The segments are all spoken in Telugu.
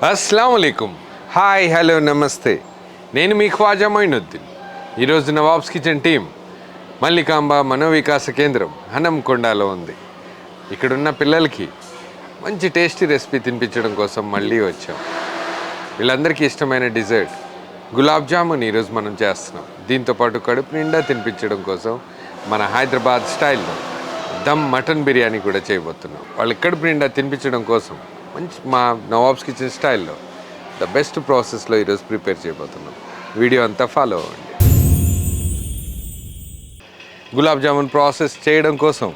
అస్సలాముఅలైకుం. హాయ్, హలో, నమస్తే. నేను మీ ఖ్వాజా మొయినుద్దీన్. ఈరోజు నవాబ్స్ కిచెన్ టీం మల్లికాంబ మనోవికాస కేంద్రం హనంకొండలో ఉంది. ఇక్కడున్న పిల్లలకి మంచి టేస్టీ రెసిపీ తినిపించడం కోసం మళ్ళీ వచ్చాం. వీళ్ళందరికీ ఇష్టమైన డిజర్ట్ గులాబ్ జామున్ ఈరోజు మనం చేస్తున్నాం. దీంతోపాటు కడుపు నిండా తినిపించడం కోసం మన హైదరాబాద్ స్టైల్లో దమ్ మటన్ బిర్యానీ కూడా చేయబోతున్నాం. వాళ్ళకి కడుపు నిండా తినిపించడం కోసం మంచి మా నవాబ్స్ కిచెన్ స్టైల్లో ద బెస్ట్ ప్రాసెస్లో ఈరోజు ప్రిపేర్ చేయబోతున్నాం. వీడియో అంతా ఫాలో అవ్వండి. గులాబ్ జామున్ ప్రాసెస్ చేయడం కోసం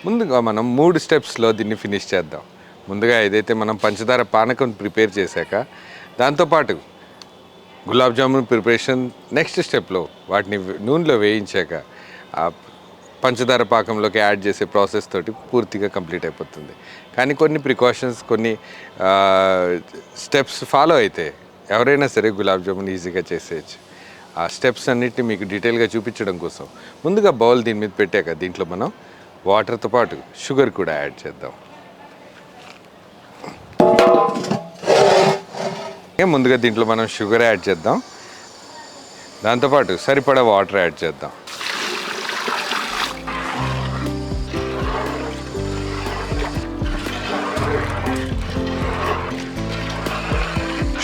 ముందుగా మనం 3 స్టెప్స్లో దీన్ని ఫినిష్ చేద్దాం. ముందుగా ఏదైతే మనం పంచదార పానకం ప్రిపేర్ చేశాక దాంతోపాటు గులాబ్ జామున్ ప్రిపరేషన్ నెక్స్ట్ స్టెప్లో వాటిని నూనెలో వేయించాక ఆ పంచదార పాకంలోకి యాడ్ చేసే ప్రాసెస్ తోటి పూర్తిగా కంప్లీట్ అయిపోతుంది. కానీ కొన్ని ప్రికాషన్స్, కొన్ని స్టెప్స్ ఫాలో అయితే ఎవరైనా సరే గులాబ్ జామున్ ఈజీగా చేసేయచ్చు. ఆ స్టెప్స్ అన్నిటిని మీకు డీటెయిల్గా చూపించడం కోసం ముందుగా బౌల్ దీని మీద పెట్టాక దీంట్లో మనం వాటర్తో పాటు షుగర్ కూడా యాడ్ చేద్దాం. ముందుగా దీంట్లో మనం షుగర్ యాడ్ చేద్దాం. దాంతోపాటు సరిపడా వాటర్ యాడ్ చేద్దాం.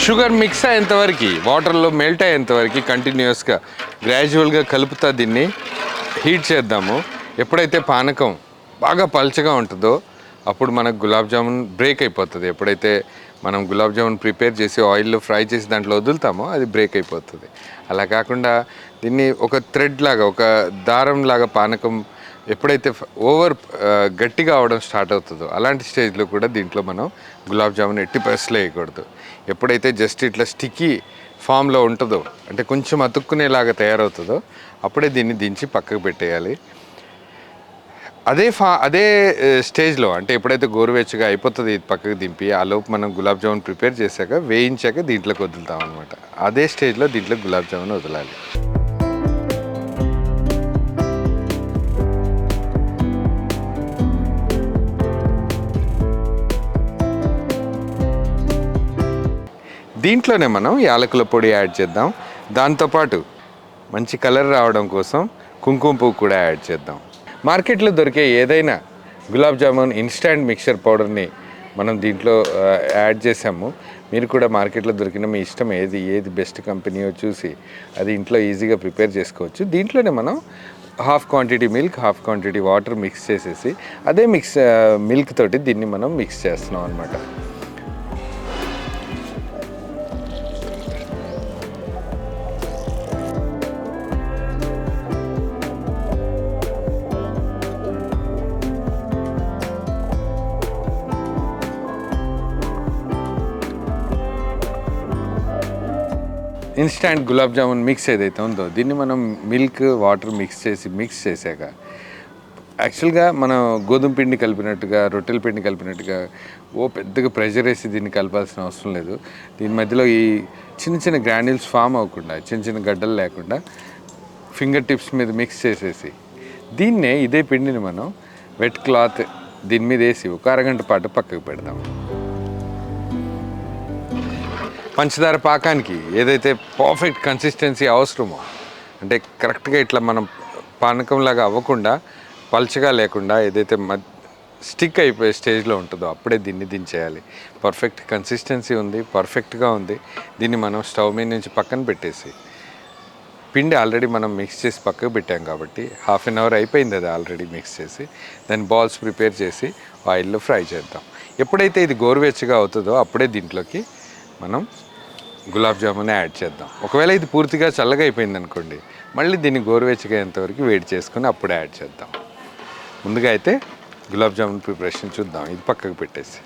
షుగర్ మిక్స్ అయ్యేంతవరకు, వాటర్లో మెల్ట్ అయ్యేంతవరకు కంటిన్యూస్గా గ్రాడ్యువల్గా కలుపుతా దీన్ని హీట్ చేద్దాము. ఎప్పుడైతే పానకం బాగా పల్చగా ఉంటుందో అప్పుడు మనకు గులాబ్ జామున్ బ్రేక్ అయిపోతుంది. ఎప్పుడైతే మనం గులాబ్ జామున్ ప్రిపేర్ చేసి ఆయిల్లో ఫ్రై చేసి దాంట్లో వదులుతామో అది బ్రేక్ అయిపోతుంది. అలా కాకుండా దీన్ని ఒక థ్రెడ్ లాగా, ఒక దారం లాగా పానకం ఎప్పుడైతే గట్టిగా అవడం స్టార్ట్ అవుతుందో అలాంటి స్టేజ్లో కూడా దీంట్లో మనం గులాబ్ జామున్ ఎట్టి పరిస్థితుల్లో వేయకూడదు. ఎప్పుడైతే జస్ట్ ఇట్లా స్టిక్కీ ఫామ్లో ఉంటుందో, అంటే కొంచెం అతుక్కునేలాగా తయారవుతుందో అప్పుడే దీన్ని దించి పక్కకు పెట్టేయాలి. అదే స్టేజ్లో, అంటే ఎప్పుడైతే గోరువెచ్చగా అయిపోతుంది ఇది పక్కకు దింపి ఆ లోపు మనం గులాబ్ జామున్ ప్రిపేర్ చేశాక వేయించాక దీంట్లోకి వదులుతాం అనమాట. అదే స్టేజ్లో దీంట్లో గులాబ్ జామున్ వదలాలి. దీంట్లోనే మనం యాలకుల పొడి యాడ్ చేద్దాం. దాంతోపాటు మంచి కలర్ రావడం కోసం కుంకుమ పువ్వు కూడా యాడ్ చేద్దాం. మార్కెట్లో దొరికే ఏదైనా గులాబ్ జామున్ ఇన్స్టాంట్ మిక్చర్ పౌడర్ని మనం దీంట్లో యాడ్ చేసాము. మీరు కూడా మార్కెట్లో దొరికిన మీ ఇష్టం ఏది బెస్ట్ కంపెనీయో చూసి అది ఇంట్లో ఈజీగా ప్రిపేర్ చేసుకోవచ్చు. దీంట్లోనే మనం half quantity milk, half quantity water mix చేసేసి అదే మిల్క్ తోటి దీన్ని మనం మిక్స్ చేస్తున్నాం అనమాట. ఇన్స్టాంట్ గులాబ్ జామున్ మిక్స్ ఏదైతే ఉందో దీన్ని మనం మిల్క్, వాటర్ మిక్స్ చేశాక యాక్చువల్గా మనం గోధుమ పిండి కలిపినట్టుగా, రొట్టెల పిండి కలిపినట్టుగా పెద్దగా ప్రెషర్ వేసి దీన్ని కలపాల్సిన అవసరం లేదు. దీని మధ్యలో ఈ చిన్న గ్రాన్యూల్స్ ఫామ్ అవ్వకుండా, చిన్న గడ్డలు లేకుండా ఫింగర్ టిప్స్ మీద మిక్స్ చేసేసి ఇదే పిండిని మనం వెట్ క్లాత్ దీని మీద వేసి ఒక అరగంట పాటు పక్కకు పెడదాం. పంచదార పాకానికి ఏదైతే పర్ఫెక్ట్ కన్సిస్టెన్సీ అవసరమో, అంటే కరెక్ట్గా ఇట్లా మనం పానకంలాగా అవ్వకుండా, పల్చగా లేకుండా ఏదైతే స్టిక్ అయిపోయే స్టేజ్లో ఉంటుందో అప్పుడే దీన్ని దించేయాలి. పర్ఫెక్ట్ కన్సిస్టెన్సీ ఉంది, పర్ఫెక్ట్గా ఉంది. దీన్ని మనం స్టవ్ మీద నుంచి పక్కన పెట్టేసి, పిండి ఆల్రెడీ మనం మిక్స్ చేసి పక్కకు పెట్టాం కాబట్టి హాఫ్ అన్ అవర్ అయిపోయింది అది ఆల్రెడీ మిక్స్ చేసి. దాన్ని బాల్స్ ప్రిపేర్ చేసి ఆయిల్లో ఫ్రై చేద్దాం. ఎప్పుడైతే ఇది గోరువెచ్చగా అవుతుందో అప్పుడే దీంట్లోకి మనం గులాబ్ జామున్ యాడ్ చేద్దాం. ఒకవేళ ఇది పూర్తిగా చల్లగా అయిపోయింది అనుకోండి, మళ్ళీ దీన్ని గోరువెచ్చగా అయ్యేంతవరకు వేడి చేసుకొని అప్పుడు యాడ్ చేద్దాం. ముందుగా అయితే గులాబ్ జామున్ ప్రిపరేషన్ చూద్దాం. ఇది పక్కకు పెట్టేసి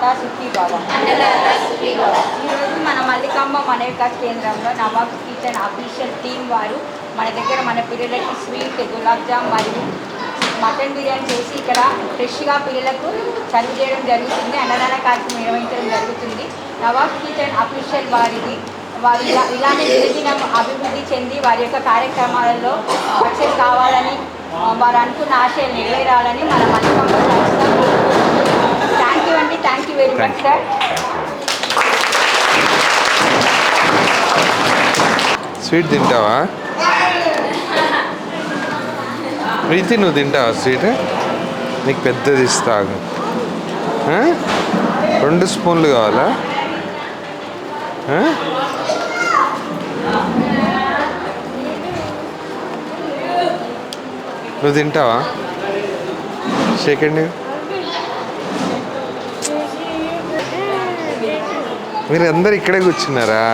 అన్నదాత సుఖీభవ. ఈరోజు మన మల్లికాంబ మనవికాస్ కేంద్రంలో నవాబ్ కిచెన్ అఫీషియల్ టీమ్ వారు మన దగ్గర మన పిల్లలకి స్వీట్, గులాబ్ జామ్ మరియు మటన్ బిర్యానీ చేసి ఇక్కడ ఫ్రెష్గా పిల్లలకు సర్వ్ చేయడం జరుగుతుంది. అన్నదాన కార్యక్రమం నిర్వహించడం జరుగుతుంది. నవాబ్ కిచెన్ అఫీషియల్ వారు ఇలానే దినదినం అభివృద్ధి చెంది వారి యొక్క కార్యక్రమాలలో సక్సెస్ కావాలని, వారు అనుకున్న ఆశయాలు నెరవేరాలని మన మల్లికాంబ సంస్థ. థ్యాంక్ యూ అండి. Thank you very much sir. Sweet తింటావా ప్రీతి? నువ్వు తింటావా స్వీట్? నీకు పెద్దది ఇస్తాను. 2 స్పూన్లు కావాలా? నువ్వు తింటావా? సెకండ్ మీరు అందరు ఇక్కడే కూర్చున్నారా?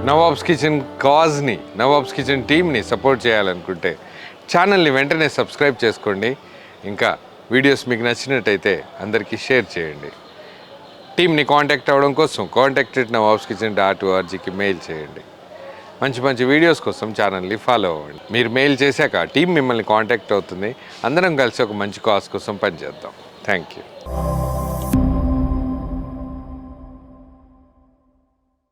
నవాబ్స్ కిచెన్ కాజ్ని, నవాబ్స్ కిచెన్ టీమ్ని సపోర్ట్ చేయాలనుకుంటే ఛానల్ని వెంటనే సబ్స్క్రైబ్ చేసుకోండి. ఇంకా వీడియోస్ మీకు నచ్చినట్టయితే అందరికీ షేర్ చేయండి. టీమ్ని కాంటాక్ట్ అవ్వడం కోసం contact@nawabskitchen.orgకి మెయిల్ చేయండి. మంచి మంచి వీడియోస్ కోసం ఛానల్ని ఫాలో అవ్వండి. మీరు మెయిల్ చేశాక టీం మిమ్మల్ని కాంటాక్ట్ అవుతుంది. అందరం కలిసి ఒక మంచి కాజ్ కోసం పనిచేద్దాం. Thank you.